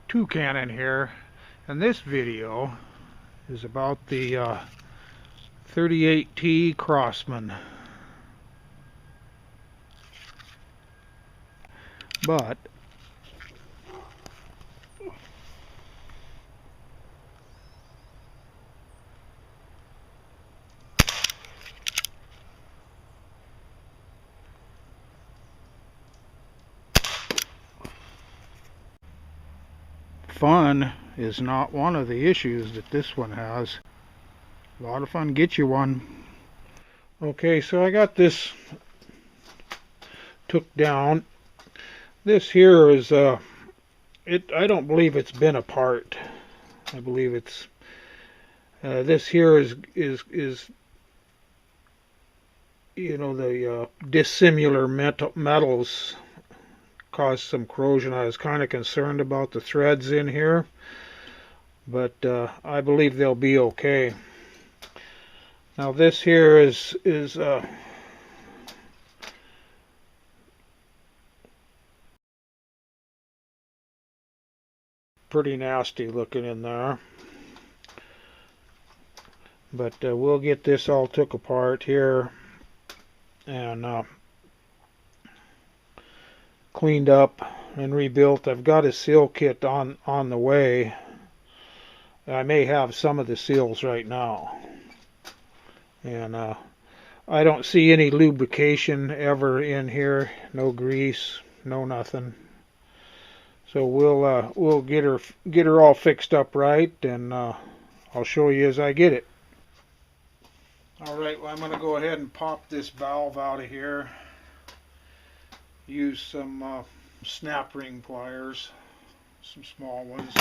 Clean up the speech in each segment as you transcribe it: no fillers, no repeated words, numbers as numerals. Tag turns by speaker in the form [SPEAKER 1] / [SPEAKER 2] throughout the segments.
[SPEAKER 1] Toucan in here, and this video is about the 38T Crosman. But fun is not one of the issues that this one has. A lot of fun gets you one. Okay, so I got this took down. This here is I don't believe it's been apart. I believe it's this here is you know, the dissimilar metals cause some corrosion. I was kind of concerned about the threads in here, but I believe they'll be okay. Now this here is pretty nasty looking in there, but we'll get this all took apart here and cleaned up and rebuilt. I've got a seal kit on the way. I may have some of the seals right now, and I don't see any lubrication ever in here, no grease, no nothing. So we'll get her all fixed up right, and I'll show you as I get it. Alright, well, I'm going to go ahead and pop this valve out of here. Use some snap ring pliers, some small ones.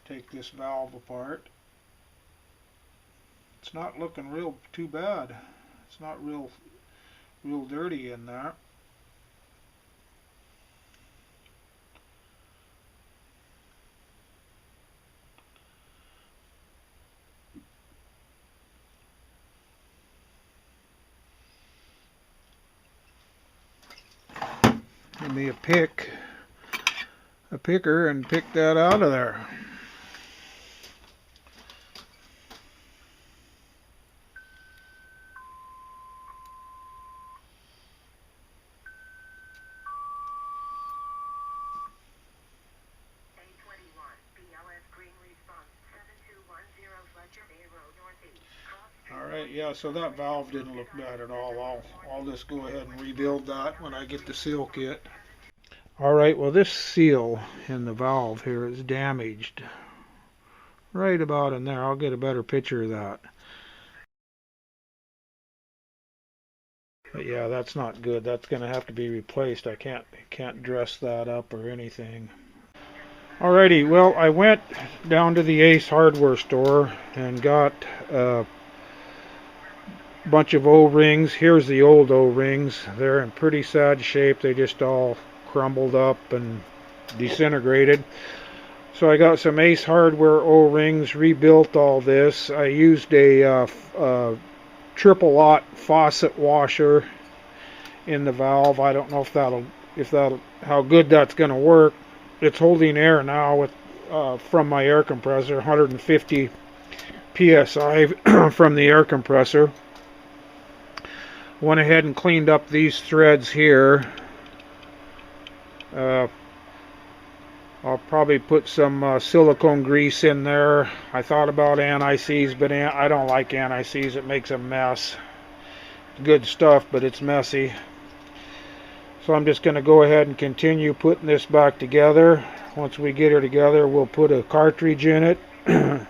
[SPEAKER 1] Take this valve apart. It's not looking real too bad. It's not real dirty in there. Give me a picker and pick that out of there. Alright, yeah, so that valve didn't look bad at all. I'll just go ahead and rebuild that when I get the seal kit. Alright, well, this seal in the valve here is damaged. Right about in there. I'll get a better picture of that. But yeah, that's not good. That's going to have to be replaced. I can't dress that up or anything. Alrighty, well, I went down to the Ace hardware store and got a bunch of O-rings. Here's the old O-rings. They're in pretty sad shape. They just all crumbled up and disintegrated. So I got some Ace hardware O-rings, rebuilt all this. I used a triple aught faucet washer in the valve. I don't know if that'll how good that's going to work. It's holding air now with from my air compressor, 150 psi from the air compressor. Went ahead and cleaned up these threads here. I'll probably put some silicone grease in there. I thought about anti-seize, but I don't like anti-seize. It makes a mess. Good stuff, but it's messy. So I'm just going to go ahead and continue putting this back together. Once we get her together, we'll put a cartridge in it and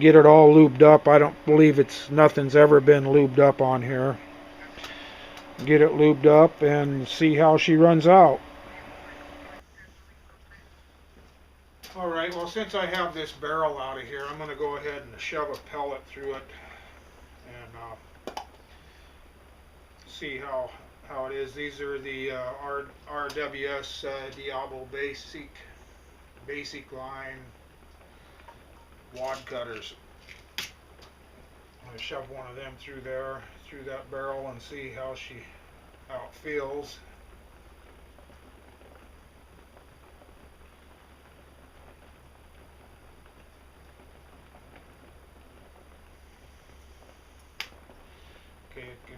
[SPEAKER 1] get it all lubed up. I don't believe nothing's ever been lubed up on here. Get it lubed up and see how she runs out. Alright, well, since I have this barrel out of here, I'm going to go ahead and shove a pellet through it and see how it is. These are the RWS Diablo basic line wad cutters. I'm going to shove one of them through that barrel and see how it feels.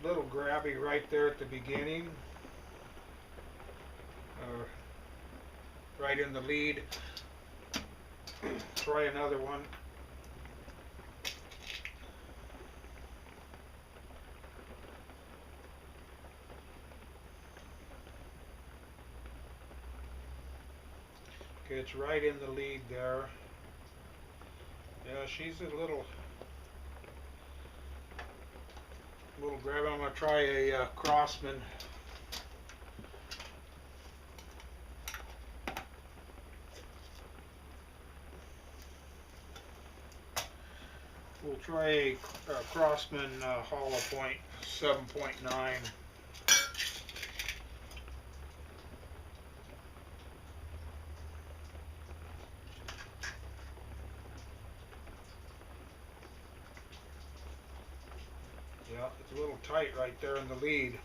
[SPEAKER 1] little grabby right there at the beginning, right in the lead. Try another one. Okay, it's right in the lead there. Yeah, she's a little grabby. I'm going to try a Crosman. We'll try a Crosman hollow point 7.9. Yeah, it's a little tight right there in the lead.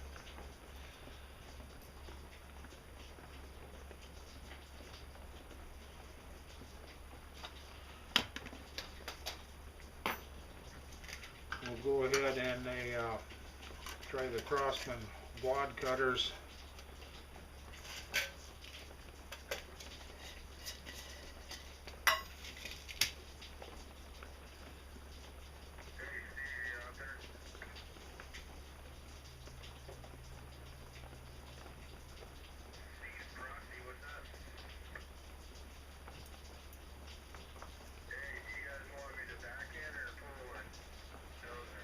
[SPEAKER 1] We'll go ahead and try the Crosman wad cutters.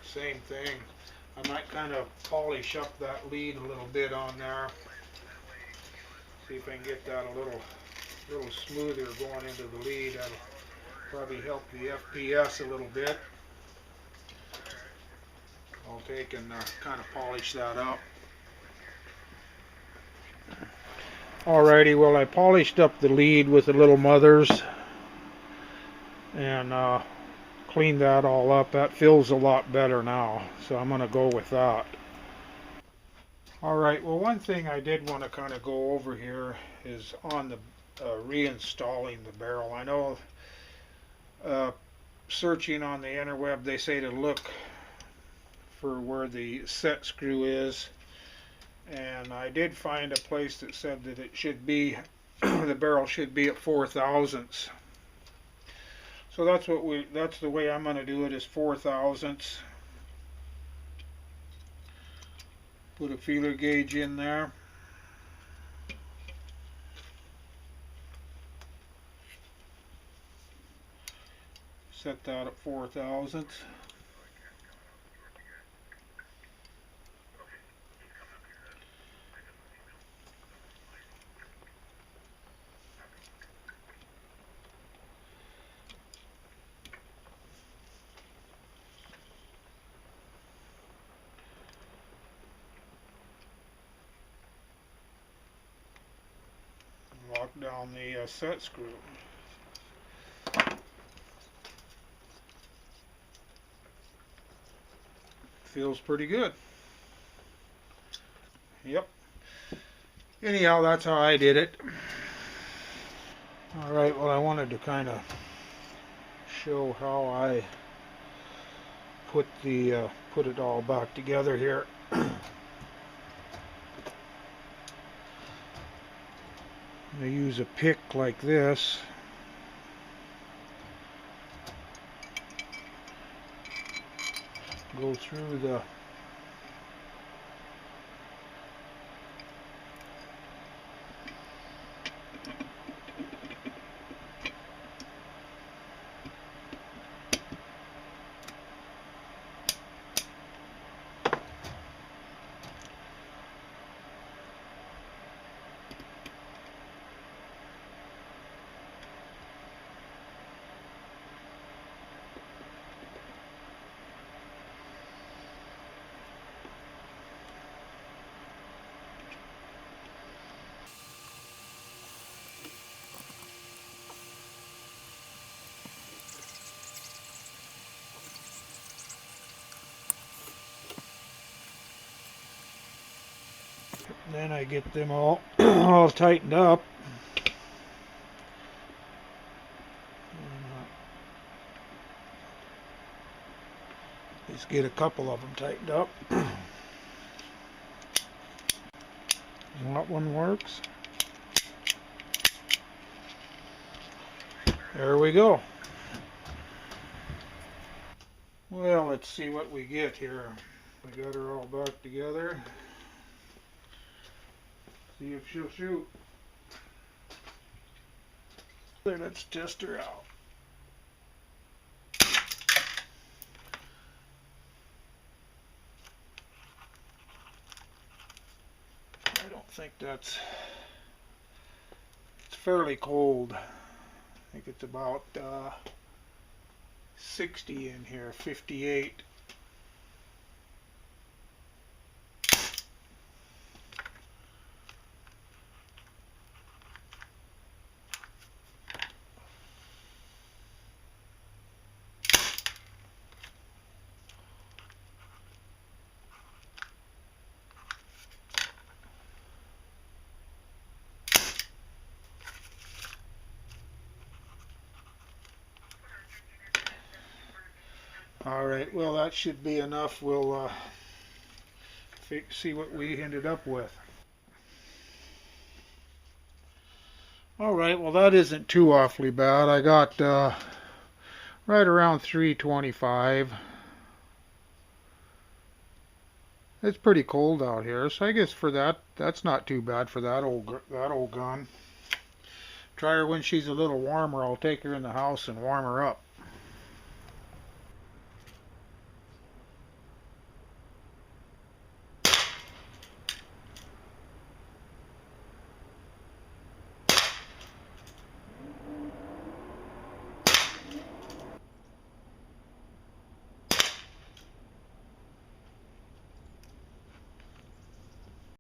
[SPEAKER 1] Same thing. I might kind of polish up that lead a little bit on there. See if I can get that a little smoother going into the lead. That'll probably help the FPS a little bit. I'll take and kind of polish that up. Alrighty, well, I polished up the lead with the little mothers and clean that all up. That feels a lot better now, so I'm going to go with that. Alright, well, one thing I did want to kind of go over here is on the reinstalling the barrel. I know searching on the interweb, they say to look for where the set screw is, and I did find a place that said that it should be the barrel should be at 4 thousandths. So that's the way I'm going to do it, is 4 thousandths. Put a feeler gauge in there. Set that at 4 thousandths. Lock down the set screw. Feels pretty good. Yep. Anyhow, that's how I did it. Alright, well, I wanted to kind of show how I put it all back together here. I use a pick like this. Go through the then I get them all all tightened up. Just get a couple of them tightened up. That one works. There we go. Well, let's see what we get here. We got her all back together. See if she'll shoot. There, let's test her out. I don't think that's... It's fairly cold. I think it's about 60 in here, 58. Alright, well that should be enough. We'll see what we ended up with. Alright, well that isn't too awfully bad. I got right around 325. It's pretty cold out here, so I guess for that's not too bad for that old gun. Try her when she's a little warmer. I'll take her in the house and warm her up.